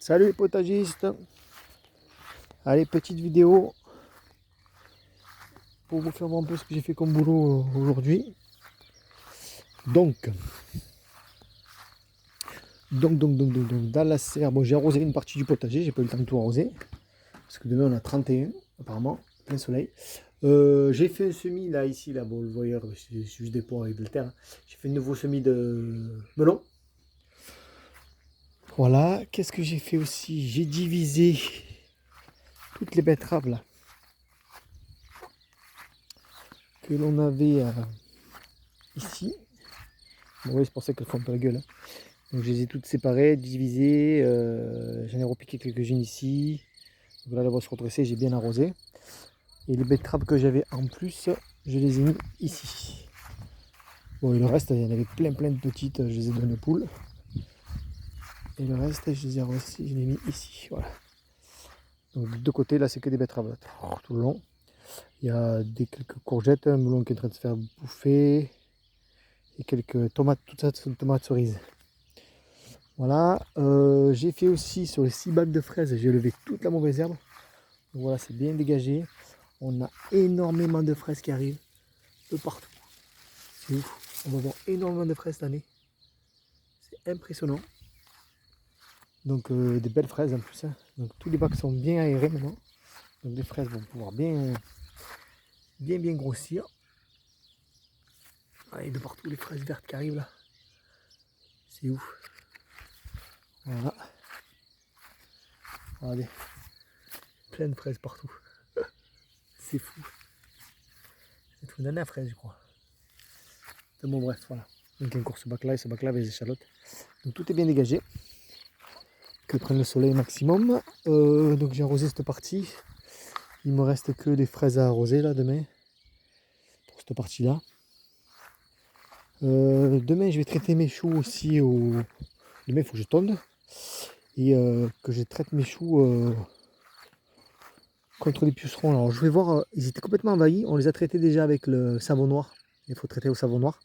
Salut les potagistes. Allez, petite vidéo pour vous faire voir un peu ce que j'ai fait comme boulot aujourd'hui. Donc, dans la serre, bon, j'ai arrosé une partie du potager, j'ai pas eu le temps de tout arroser. Parce que demain on a 31, apparemment, plein soleil. J'ai fait un semis là, ici, là, bon, le voyeur, c'est juste des pots avec de la terre. J'ai fait un nouveau semis de melon. Voilà, qu'est-ce que j'ai fait aussi? J'ai divisé toutes les betteraves là que l'on avait ici. Bon, oui, c'est pour ça qu'elles font un peu la gueule. Hein. Donc je les ai toutes séparées, divisées. J'en ai repiqué quelques-unes ici. Donc là, la voie se redresser, j'ai bien arrosé. Et les betteraves que j'avais en plus, je les ai mis ici. Bon, et le reste, il y en avait plein de petites, je les ai données aux poules. Et le reste, je les ai arrosées, je les ai mis ici. Voilà. Donc de deux côtés, là, c'est que des betteraves tout le long. Il y a quelques courgettes, un melon qui est en train de se faire bouffer. Et quelques tomates, toutes ça, sont tomates cerises. Voilà, j'ai fait aussi sur les 6 bacs de fraises, j'ai levé toute la mauvaise herbe. Donc voilà, c'est bien dégagé. On a énormément de fraises qui arrivent de partout. C'est ouf. On va avoir énormément de fraises cette année. C'est impressionnant. Donc des belles fraises en plus. Hein. Donc tous les bacs sont bien aérés maintenant. Donc les fraises vont pouvoir bien grossir. Ah, et de partout les fraises vertes qui arrivent là. C'est ouf. Voilà. Regardez. Plein de fraises partout. C'est fou. C'est une année à fraises je crois. Bon bref, voilà. Donc encore ce bac là et ce bac là avec les échalotes. Donc tout est bien dégagé. Que prenne le soleil maximum. Donc j'ai arrosé cette partie. Il me reste que des fraises à arroser là demain. Pour cette partie là. Demain je vais traiter mes choux aussi au. Demain il faut que je tonde. Et que je traite mes choux contre les pucerons. Alors je vais voir, ils étaient complètement envahis. On les a traités déjà avec le savon noir. Il faut traiter au savon noir.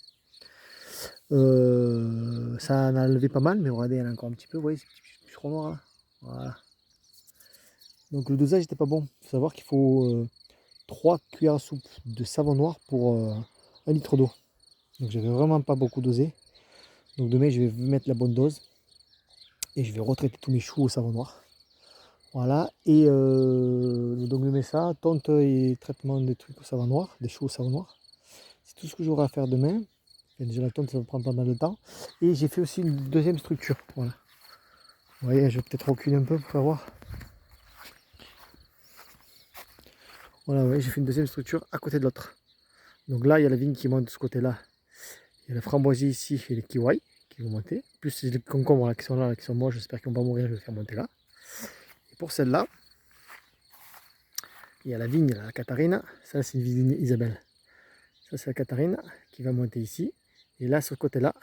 Ça en a levé pas mal, mais regardez, il y en a encore un petit peu. Vous voyez ces petits pucerons noirs là. Voilà. Donc le dosage n'était pas bon. Il faut savoir qu'il faut 3 cuillères à soupe de savon noir pour 1 litre d'eau. Donc j'avais vraiment pas beaucoup dosé. Donc demain je vais mettre la bonne dose. Et je vais retraiter tous mes choux au savon noir. Voilà. Et donc je mets ça, tonte et traitement des trucs au savon noir, des choux au savon noir. C'est tout ce que j'aurai à faire demain. Et déjà la tonte ça va prendre pas mal de temps. Et j'ai fait aussi une deuxième structure. Voilà. Vous voyez, je vais peut-être reculer un peu pour faire voir. Voilà, ouais, j'ai fait une deuxième structure à côté de l'autre. Donc là, il y a la vigne qui monte de ce côté-là. Il y a la framboisier ici et les kiwis qui vont monter. Plus les concombres là, qui sont là, qui sont morts, j'espère qu'ils ne vont pas mourir, je vais les faire monter là. Et pour celle-là, il y a la vigne, la Catarina. Ça, c'est une vigne Isabelle. Ça, c'est la Catarina qui va monter ici. Et là, sur le côté-là,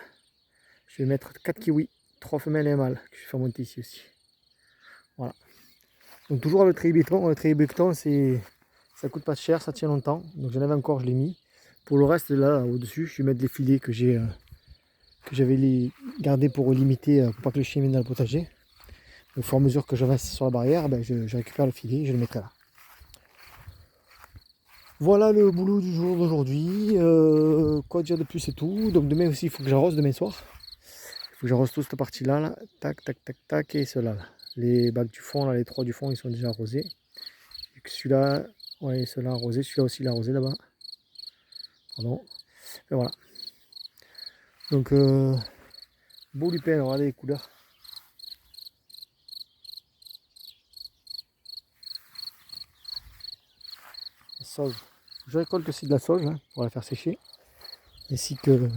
je vais mettre 4 kiwis, 3 femelles et un mâle, que je vais faire monter ici aussi. Voilà. Donc toujours le treillis béton. Le treillis béton, ça coûte pas cher, ça tient longtemps. Donc j'en avais encore, je l'ai mis. Pour le reste, là, au-dessus, je vais mettre les filets que j'avais gardés pour limiter, pour pas que les chiens viennent dans le potager. Au fur et à mesure que j'avance sur la barrière, ben, je récupère le filet et je le mettrai là. Voilà le boulot du jour d'aujourd'hui. Quoi dire de plus, c'est tout. Donc demain aussi, il faut que j'arrose demain soir. Il faut que j'arrose toute cette partie-là. Là. Tac, tac, tac, tac. Et ceux-là. Là. Les bacs du fond, là, les 3 du fond, ils sont déjà arrosés. Et que celui-là, ouais, ceux-là arrosé. Celui-là aussi, il est arrosé là-bas. Pardon. Et voilà. Donc, beau lupin, regardez les couleurs. La sauge. Je récolte aussi de la sauge hein, pour la faire sécher. Ainsi que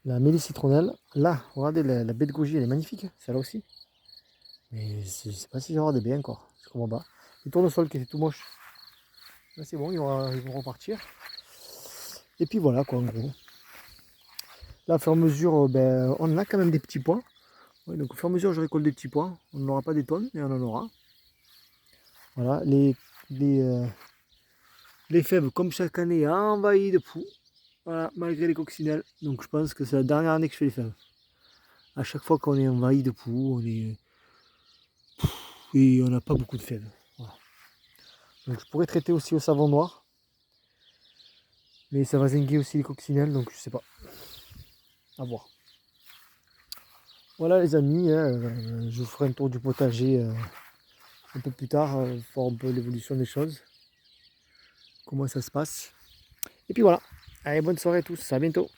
la mélisse citronnelle. Là, regardez, la baie de goji, elle est magnifique. Celle-là aussi. Mais je ne sais pas si j'aurai des baies encore. Je comprends pas. Les tournesols qui étaient tout moches. Là, c'est bon, ils vont repartir. Et puis voilà, quoi, en gros. Là, au fur et à mesure, ben, on a quand même des petits pois. Ouais, donc, au fur et à mesure, je récolte des petits pois. On n'aura pas des tonnes, mais on en aura. Voilà, les fèves, comme chaque année, envahies de poux. Voilà, malgré les coccinelles. Donc, je pense que c'est la dernière année que je fais les fèves. À chaque fois qu'on est envahi de poux, Et on n'a pas beaucoup de fèves. Voilà. Donc je pourrais traiter aussi au savon noir. Mais ça va zinguer aussi les coccinelles, donc je sais pas. À voir. Voilà les amis, je vous ferai un tour du potager un peu plus tard, voir un peu l'évolution des choses. Comment ça se passe. Et puis voilà. Allez, bonne soirée à tous, à bientôt.